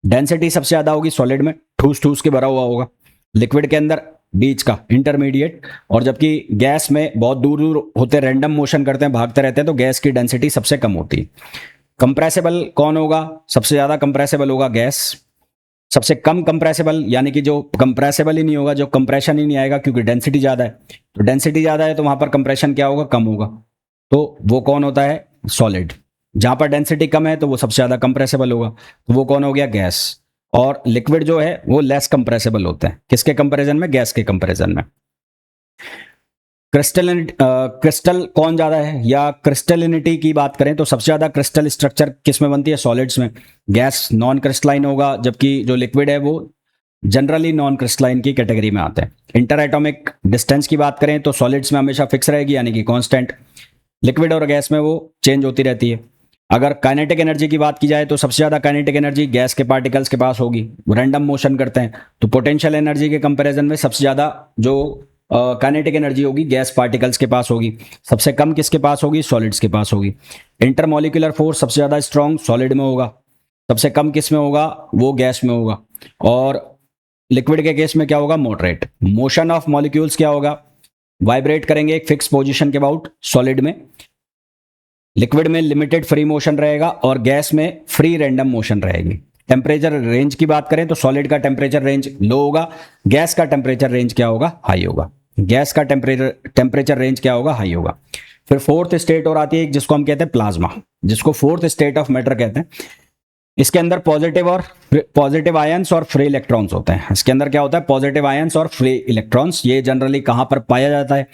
डेंसिटी सबसे ज्यादा होगी सॉलिड में, ठूस ठूस के भरा हुआ होगा। लिक्विड के अंदर बीच का इंटरमीडिएट, और जबकि गैस में बहुत दूर दूर होते, रैंडम मोशन करते हैं, भागते रहते हैं, तो गैस की डेंसिटी सबसे कम होती है। कंप्रेसिबल कौन होगा? सबसे ज्यादा कंप्रेसिबल होगा गैस। सबसे कम कंप्रेसिबल, यानी कि जो कंप्रेसिबल ही नहीं होगा, जो कंप्रेशन ही नहीं आएगा, क्योंकि डेंसिटी ज्यादा है। तो डेंसिटी ज्यादा है तो वहां पर कंप्रेशन क्या होगा? कम होगा। तो वो कौन होता है? सॉलिड। जहां पर डेंसिटी कम है तो वो सबसे ज्यादा कंप्रेसिबल होगा, तो वो कौन हो गया? गैस। और लिक्विड जो है वो लेस कंप्रेसिबल होते हैं, किसके कंपैरिजन में? गैस के कंपैरिजन में। क्रिस्टल कौन ज्यादा है, या क्रिस्टलिनिटी की बात करें तो सबसे ज्यादा क्रिस्टल स्ट्रक्चर किस में बनती है? सॉलिड्स में। गैस नॉन क्रिस्टलाइन होगा, जबकि जो लिक्विड है वो जनरली नॉन क्रिस्टलाइन की कैटेगरी में आता है। इंटर एटॉमिक डिस्टेंस की बात करें तो सॉलिड्स में हमेशा फिक्स रहेगी, यानी कि कांस्टेंट। लिक्विड और गैस में वो चेंज होती रहती है। अगर काइनेटिक एनर्जी की बात की जाए तो सबसे ज्यादा काइनेटिक एनर्जी गैस के पार्टिकल्स के पास होगी, वो रैंडम मोशन करते हैं, तो पोटेंशियल एनर्जी के कंपैरिजन में सबसे ज्यादा जो काइनेटिक एनर्जी होगी गैस पार्टिकल्स के पास होगी। सबसे कम किसके पास होगी? सॉलिड्स के पास होगी। इंटरमॉलिक्यूलर फोर्स सबसे ज्यादा स्ट्रॉन्ग सॉलिड में होगा, सबसे कम किस में होगा? वो गैस में होगा। और लिक्विड के केस में क्या होगा? मॉडरेट। मोशन ऑफ मॉलिक्यूल्स क्या होगा? वाइब्रेट करेंगे एक फिक्स पोजीशन के अबाउट सॉलिड में। लिक्विड में लिमिटेड फ्री मोशन रहेगा और गैस में फ्री रैंडम मोशन रहेगी। टेम्परेचर रेंज की बात करें तो सॉलिड का टेम्परेचर रेंज लो होगा, गैस का टेम्परेचर रेंज क्या होगा? हाई होगा। गैस का टेम्परेचर रेंज क्या होगा? हाई होगा। फिर फोर्थ स्टेट और आती है जिसको हम कहते हैं प्लाज्मा, जिसको फोर्थ स्टेट ऑफ मैटर कहते हैं। इसके अंदर पॉजिटिव आयंस और फ्री इलेक्ट्रॉन्स होते हैं। इसके अंदर क्या होता है? पॉजिटिव आयंस और फ्री इलेक्ट्रॉन्स। ये जनरली कहां पर पाया जाता है?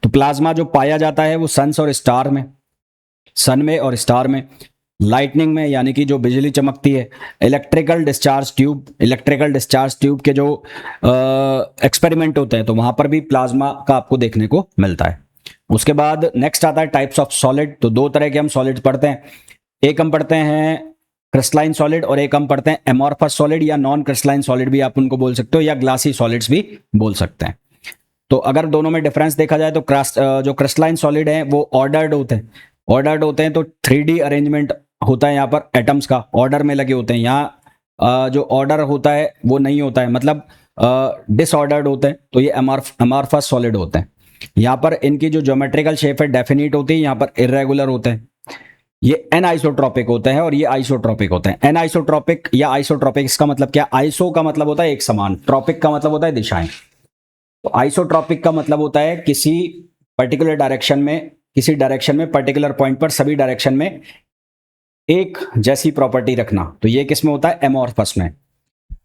तो प्लाज्मा जो पाया जाता है वो सन और स्टार में, सन में और स्टार में। लाइटनिंग में, यानी कि जो बिजली चमकती है। इलेक्ट्रिकल डिस्चार्ज ट्यूब के जो एक्सपेरिमेंट होते हैं तो वहां पर भी प्लाज्मा का आपको देखने को मिलता है। उसके बाद नेक्स्ट आता है टाइप्स ऑफ सॉलिड। तो दो तरह के हम सॉलिड पढ़ते हैं, एक हम पढ़ते हैं क्रिस्टलाइन सॉलिड और एक हम पढ़ते हैं एमॉर्फस सॉलिड, या नॉन क्रिस्टलाइन सॉलिड भी आप उनको बोल सकते हो, या ग्लासी सॉलिड्स भी बोल सकते हैं। तो अगर दोनों में डिफरेंस देखा जाए तो जो क्रिस्टलाइन सॉलिड है वो ऑर्डर्ड होते हैं, तो 3D अरेंजमेंट होता है यहाँ पर, एटम्स का ऑर्डर में लगे होते हैं। यहाँ जो ऑर्डर होता है वो नहीं होता है, मतलब डिसऑर्डर्ड होते हैं, तो ये अमॉर्फस सॉलिड होते हैं। यहाँ पर इनकी जो ज्योमेट्रिकल शेप है डेफिनिट होती है, यहाँ पर इरेगुलर होते हैं। ये एनआइसोट्रॉपिक होते हैं और ये आइसोट्रॉपिक होते हैं। एनआइसोट्रॉपिक या आइसोट्रॉपिक, इसका मतलब क्या? आइसो का मतलब होता है एक समान, ट्रॉपिक का मतलब होता है दिशाएं। तो आइसोट्रॉपिक का मतलब होता है किसी पर्टिकुलर डायरेक्शन में, किसी डायरेक्शन में पर्टिकुलर पॉइंट पर सभी डायरेक्शन में एक जैसी प्रॉपर्टी रखना। तो ये किस में होता है? एमॉर्फस में।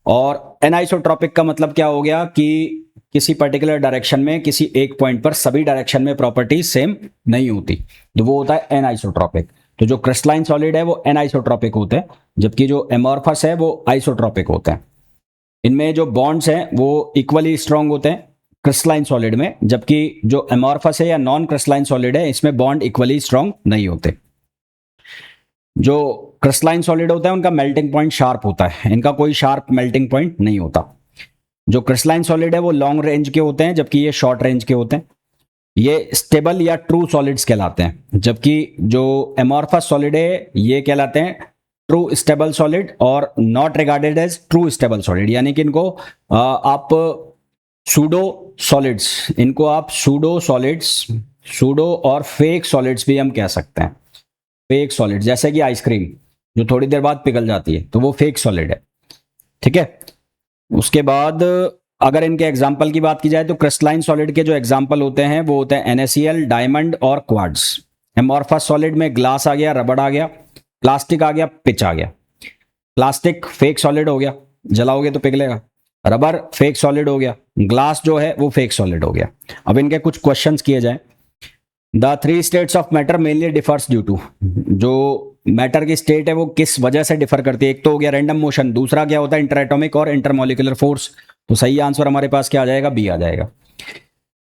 और एनाइसोट्रॉपिक का मतलब क्या हो गया कि किसी पर्टिकुलर डायरेक्शन में किसी एक पॉइंट पर सभी डायरेक्शन में प्रॉपर्टी सेम नहीं होती, तो वो होता है एनाइसोट्रॉपिक। तो जो क्रिस्टलाइन सॉलिड है वो एनाइसोट्रॉपिक होते हैं, जबकि जो एमॉर्फस है वो आइसोट्रॉपिक होते हैं। इनमें जो बॉन्ड्स हैं वो इक्वली स्ट्रांग होते हैं क्रिस्टलाइन सॉलिड में, जबकि जो एमॉर्फस है या नॉन क्रिस्टलाइन सॉलिड है इसमें बॉन्ड इक्वली स्ट्रांग नहीं होते। जो क्रिस्टलाइन सॉलिड होता है उनका मेल्टिंग पॉइंट शार्प होता है, इनका कोई शार्प मेल्टिंग पॉइंट नहीं होता। जो क्रिस्टलाइन सॉलिड है वो लॉन्ग रेंज के होते हैं, जबकि ये शॉर्ट रेंज के होते हैं। ये स्टेबल या ट्रू सॉलिड्स कहलाते हैं, जबकि जो एमॉर्फस सॉलिड है ये कहलाते हैं ट्रू स्टेबल सॉलिड और not regarded as true stable solid. यानी कि इनको आप सूडो सॉलिड्स, सूडो और फेक सॉलिड्स भी हम कह सकते हैं। फेक सॉलिड जैसे कि आइसक्रीम जो थोड़ी देर बाद पिघल जाती है, तो वो फेक सॉलिड है, ठीक है। उसके बाद अगर इनके एग्जाम्पल की बात की जाए तो क्रिस्टलाइन सॉलिड के जो एग्जाम्पल होते हैं वो होते हैं NaCl, डायमंड और क्वार्ट्ज। एमॉर्फस सॉलिड में ग्लास आ गया, रबड़ आ गया, प्लास्टिक आ गया, पिच आ गया। प्लास्टिक फेक सॉलिड हो गया, जलाओगे तो पिघलेगा। रबर फेक सॉलिड हो गया, ग्लास जो है वो फेक सॉलिड हो गया। अब इनके कुछ क्वेश्चंस किए जाएं। The three states of matter mainly differs due to, जो मैटर की स्टेट है वो किस वजह से डिफर करती है। एक तो हो गया रैंडम मोशन, दूसरा क्या होता है इंटरएटॉमिक और इंटरमोलिकुलर फोर्स। तो सही आंसर हमारे पास क्या आ जाएगा, बी आ जाएगा।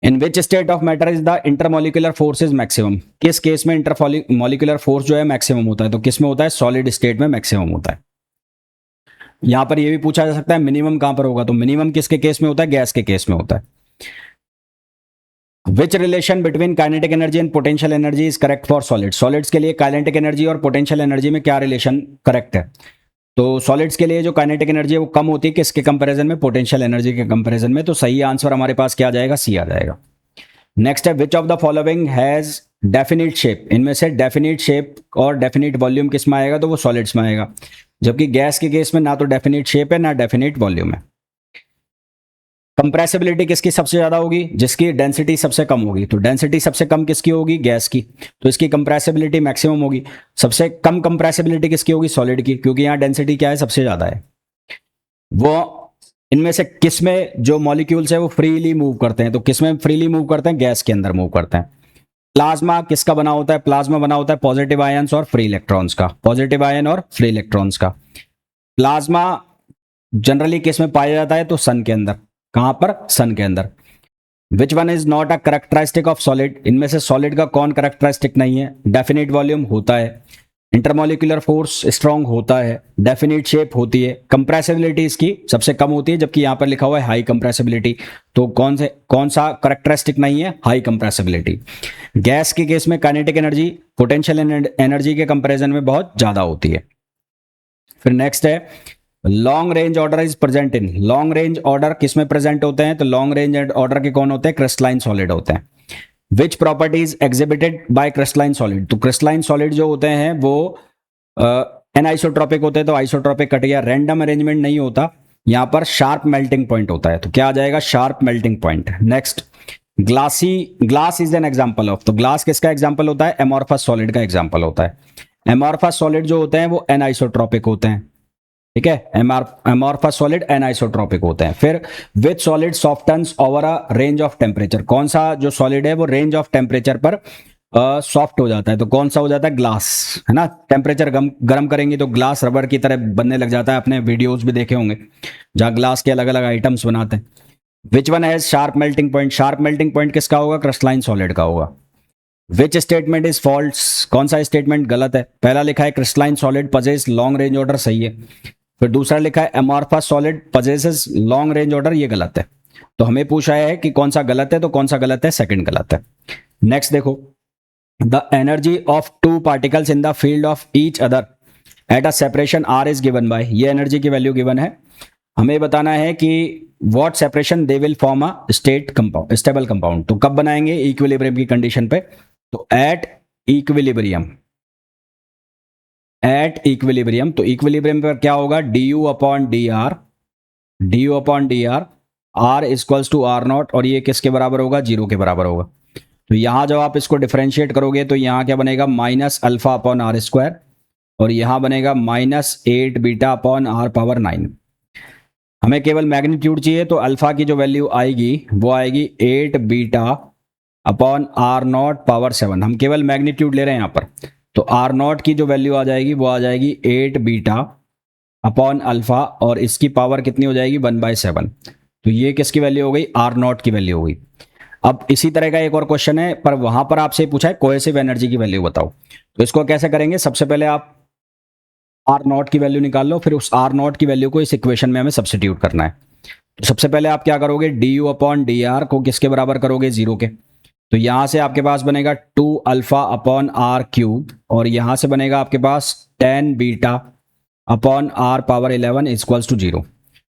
In which state of matter is the intermolecular force is maximum, किस केस में इंटरमोलिकुलर फोर्स जो है मैक्सिमम होता है, तो किस में होता है, सॉलिड स्टेट में मैक्सिमम होता है। यहां पर यह भी पूछा जा सकता है मिनिमम कहां पर होगा, तो मिनिमम किसके केस में होता है, गैस के केस में होता है। Which relation between kinetic energy and potential energy is correct for solid, solids के लिए काइनेटिक एनर्जी और पोटेंशियल एनर्जी में क्या रिलेशन करेक्ट है। तो सॉलिड्स के लिए जो काइनेटिक एनर्जी है वो कम होती है किसके कंपैरिजन में, पोटेंशियल एनर्जी के कंपैरिजन में। तो सही आंसर हमारे पास क्या आ जाएगा, सी आ जाएगा। नेक्स्ट है which of the following has definite shape, इनमें से डेफिनिट शेप और डेफिनिट वॉल्यूम किस में आएगा, तो वो सॉलिड्स में आएगा। जबकि गैस के केस में ना तो डेफिनिट शेप है ना डेफिनिट वॉल्यूम है। कंप्रेसिबिलिटी किसकी सबसे ज्यादा होगी, जिसकी डेंसिटी सबसे कम होगी। तो डेंसिटी सबसे कम किसकी होगी, गैस की, तो इसकी कंप्रेसिबिलिटी मैक्सिमम होगी। सबसे कम कंप्रेसिबिलिटी किसकी होगी, सॉलिड की, क्योंकि यहाँ डेंसिटी क्या है, सबसे ज्यादा है। वो इनमें से किसमें जो मॉलिक्यूल्स है वो फ्रीली मूव करते हैं, तो किसमें फ्रीली मूव करते हैं, गैस के अंदर मूव करते हैं। प्लाज्मा किसका बना होता है, प्लाज्मा बना होता है पॉजिटिव आयंस और फ्री इलेक्ट्रॉन्स का, पॉजिटिव आयन और फ्री इलेक्ट्रॉन्स का। प्लाज्मा जनरली किस में पाया जाता है, तो सन के अंदर। कहां पर, सन के अंदर। Which one is not a characteristic of solid, इनमें से सॉलिड का कौन करेक्टरिस्टिक नहीं है, डेफिनिट वॉल्यूम होता है, इंटरमोलिकुलर फोर्स स्ट्रांग होता है, डेफिनिट शेप होती है, कंप्रेसिबिलिटी इसकी सबसे कम होती है, जबकि यहां पर लिखा हुआ है हाई कंप्रेसिबिलिटी। तो कौन सा करेक्टरिस्टिक नहीं है, हाई कंप्रेसिबिलिटी। गैस के केस में काइनेटिक एनर्जी पोटेंशियल एनर्जी के कंपैरिजन में बहुत ज्यादा होती है। फिर नेक्स्ट है long range order is present in, long range order किस में प्रेजेंट होते हैं, तो लॉन्ग रेंज ऑर्डर के कौन होते हैं, क्रिस्टलाइन सॉलिड होते हैं। विच properties exhibited by crystalline solid, तो क्रिस्टलाइन सॉलिड जो होते हैं वो एनआइसोट्रॉपिक होते हैं, तो आइसोट्रॉपिक कट गया, रैंडम अरेंजमेंट नहीं होता, यहां पर शार्प मेल्टिंग पॉइंट होता है। तो क्या आ जाएगा, sharp melting point. Next glass is an example of, तो ग्लास किसका एग्जांपल होता है, एमॉर्फस सॉलिड का एग्जांपल होता है। एमॉर्फस सॉलिड जो होते हैं वो एनआइसोट्रॉपिक होते हैं, ठीक है, एमॉर्फस सॉलिड एनआइसोट्रॉपिक होते हैं। फिर विच solid softens over a range of temperature, कौन सा जो सॉलिड है वो रेंज ऑफ टेम्परेचर पर सॉफ्ट हो जाता है, तो कौन सा हो जाता है, ग्लास, है ना। टेम्परेचर गर्म करेंगे तो ग्लास रबर की तरह बनने लग जाता है, अपने वीडियोस भी देखे होंगे जहां ग्लास के अलग अलग आइटम्स बनाते हैं। Which one has sharp melting point, sharp melting point किसका होगा, क्रिस्टलाइन सॉलिड का होगा। विच स्टेटमेंट इज फॉल्स, कौन सा स्टेटमेंट गलत है। पहला लिखा है crystalline solid possess long range order, सही है। फिर दूसरा लिखा है amorphous solid possesses long range order, ये गलत है। तो हमें पूछा है कि कौन सा गलत है, तो कौन सा गलत है, सेकंड गलत है। नेक्स्ट देखो, the energy of two particles in the field of each other at a separation R is given by, ये एनर्जी की वैल्यू गिवन है। हमें बताना है कि what separation they will form a state compound, stable compound, तो कब बनाएंगे, इक्विलिब्रियम की कंडीशन पे। तो एट इक्विलिब्रियम, एट इक्विलिब्रियम, तो इक्विलिब्रियम पर क्या होगा, D upon D R, R equals to R naught, और ये किसके बराबर होगा, जीरो के बराबर होगा। तो यहां जब आप इसको डिफरेंशिएट करोगे तो यहां क्या बनेगा, minus alpha upon R square, और यहां बनेगा minus 8 beta upon R power 9। हमें केवल मैग्नीट्यूड चाहिए, तो अल्फा की जो वैल्यू आएगी वो आएगी 8 beta upon R naught power 7, हम केवल मैग्नीट्यूड ले रहे हैं यहाँ पर। तो आर नॉट की जो वैल्यू आ जाएगी वो आ जाएगी 8 बीटा अपॉन अल्फा, और इसकी पावर कितनी हो जाएगी, 1/7। तो ये किसकी वैल्यू हो गई, आर नॉट की वैल्यू हो गई। अब इसी तरह का एक और क्वेश्चन है, पर वहां पर आपसे पूछा है कोहेसिव एनर्जी की वैल्यू बताओ। तो इसको कैसे करेंगे, सबसे पहले आप आर नॉट की वैल्यू निकाल लो, फिर उस आर नॉट की वैल्यू को इस इक्वेशन में हमें सब्स्टिट्यूट करना है। तो सबसे पहले आप क्या करोगे, D U upon D are को किसके बराबर करोगे, जीरो के। तो यहां से आपके पास बनेगा 2 अल्फा अपॉन आर क्यूब, और यहां से बनेगा आपके पास 10 beta upon R power 11 equals to 0।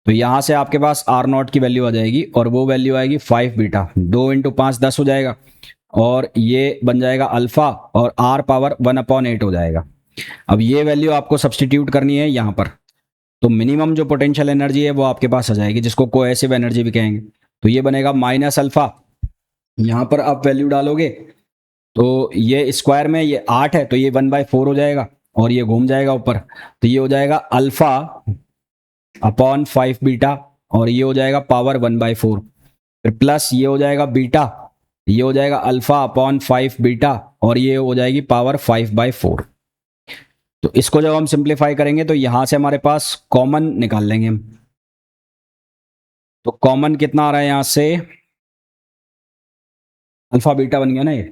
तो यहां से आपके पास आर नॉट की वैल्यू आ जाएगी, और वो वैल्यू आएगी 5 बीटा, 2 इंटू 5 10 हो जाएगा, और ये बन जाएगा अल्फा, और आर पावर 1/8 हो जाएगा। अब ये वैल्यू आपको सब्सटीट्यूट करनी है यहां पर, तो मिनिमम जो पोटेंशियल एनर्जी है वो आपके पास आ जाएगी, जिसको कोहेसिव एनर्जी भी कहेंगे। तो ये बनेगा माइनस अल्फा, यहां पर आप वैल्यू डालोगे तो ये स्क्वायर में ये 8 है, तो ये 1/4 हो जाएगा, और ये घूम जाएगा ऊपर, तो ये हो जाएगा अल्फा अपॉन 5 बीटा, और ये हो जाएगा पावर 1/4, फिर प्लस ये हो जाएगा बीटा, ये हो जाएगा अल्फा अपॉन 5 बीटा, और ये हो जाएगी पावर 5/4। तो इसको जब हम सिंप्लीफाई करेंगे तो यहां से हमारे पास कॉमन निकाल लेंगे हम। तो कॉमन कितना आ रहा है यहां से, अल्फा बीटा बन गया ना ये।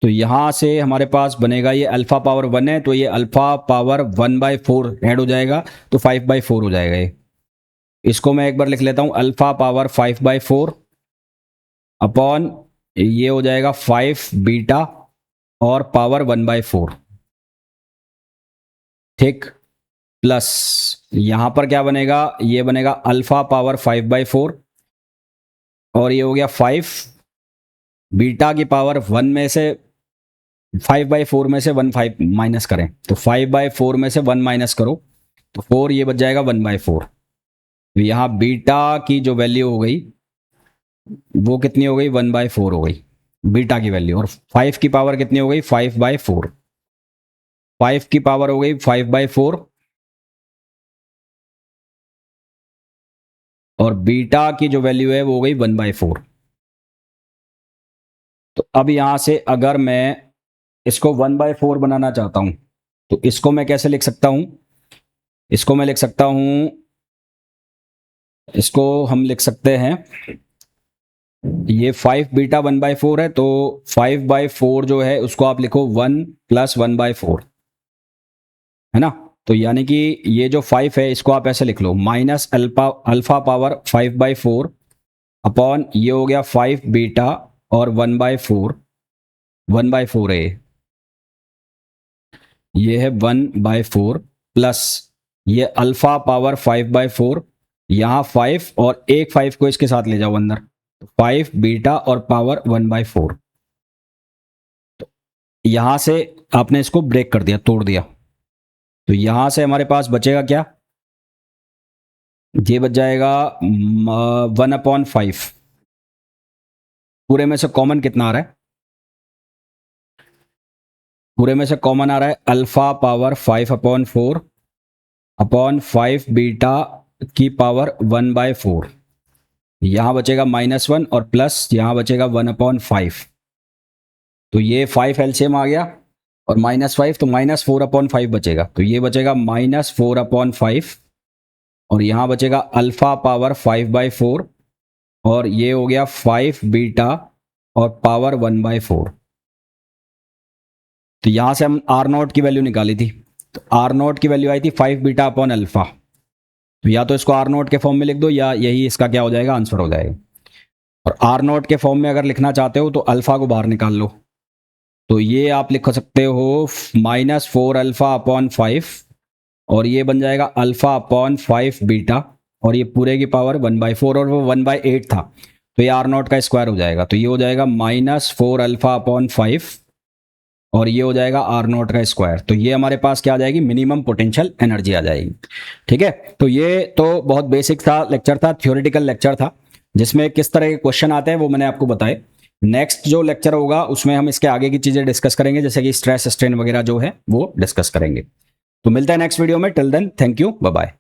तो यहां से हमारे पास बनेगा, ये अल्फा पावर 1 है तो ये अल्फा पावर 1/4 ऐड हो जाएगा, तो 5/4 हो जाएगा ये। इसको मैं एक बार लिख लेता हूं, अल्फा पावर 5/4 अपॉन ये हो जाएगा 5 बीटा और पावर 1/4, ठीक, प्लस यहां पर क्या बनेगा, ये बनेगा अल्फा पावर 5/4 और ये हो गया 5 बीटा की पावर 1 में से 5/4 में से 1 माइनस करें, तो 5/4 में से 1 माइनस करो तो 4, ये बच जाएगा 1/4। तो यहाँ बीटा की जो वैल्यू हो गई वो कितनी हो गई, 1/4 हो गई बीटा की वैल्यू, और 5 की पावर कितनी हो गई, 5/4, 5 की पावर हो गई 5/4, और बीटा की जो वैल्यू है वो हो गई 1/4। तो अब यहां से अगर मैं इसको 1/4 बनाना चाहता हूं तो इसको मैं कैसे लिख सकता हूं, इसको मैं लिख सकता हूं, इसको हम लिख सकते हैं, ये 5 बीटा 1/4 है तो 5/4 जो है उसको आप लिखो 1 + 1/4, है ना। तो यानी कि ये जो 5 है इसको आप ऐसे लिख लो, माइनस अल्फा पावर 5/4 अपॉन ये हो गया 5 बीटा और 1/4, 1/4 है ये है 1/4 प्लस ये अल्फा पावर 5/4, यहाँ 5 और एक 5 को इसके साथ ले जाओ अंदर, 5 बीटा और पावर 1/4। तो यहां से आपने इसको ब्रेक कर दिया, तोड़ दिया, तो यहां से हमारे पास बचेगा क्या, ये बच जाएगा 1/5। पूरे में से कॉमन कितना आ रहा है, पूरे में से कॉमन आ रहा है अल्फा पावर 5/4 अपॉन 5 बीटा की पावर 1/4, यहां बचेगा -1 और प्लस यहां बचेगा 1/5। तो ये 5 एलसीएम आ गया और -5, तो -4/5 बचेगा, तो ये बचेगा -4/5, और यहां बचेगा अल्फा पावर 5/4 और ये हो गया 5 बीटा और पावर 1/4। तो यहां से हम आर नॉट की वैल्यू निकाली थी, तो आर नॉट की वैल्यू आई थी 5 बीटा अपॉन अल्फा, तो या तो इसको आर नॉट के फॉर्म में लिख दो या यही इसका क्या हो जाएगा, आंसर हो जाएगा। और आर नॉट के फॉर्म में अगर लिखना चाहते हो तो अल्फा को बाहर निकाल लो, तो ये आप लिख सकते हो -4 अल्फा अपॉन 5, और ये बन जाएगा अल्फा अपॉन 5 बीटा, और ये पूरे की पावर 1/4 और वो 1/8 था, तो ये आर नॉट का स्क्वायर हो जाएगा, तो ये हो जाएगा -4 अल्फा अपॉन 5 और ये हो जाएगा आर नॉट का स्क्वायर। तो ये हमारे पास क्या आ जाएगी, मिनिमम पोटेंशियल एनर्जी आ जाएगी। ठीक है, तो ये तो बहुत बेसिक था लेक्चर था, थ्योरेटिकल लेक्चर था, जिसमें किस तरह के क्वेश्चन आते हैं वो मैंने आपको बताए। नेक्स्ट जो लेक्चर होगा उसमें हम इसके आगे की चीजें डिस्कस करेंगे, जैसे कि स्ट्रेस स्ट्रेन वगैरह जो है वो डिस्कस करेंगे। तो मिलता है नेक्स्ट वीडियो में, till then thank you, bye bye.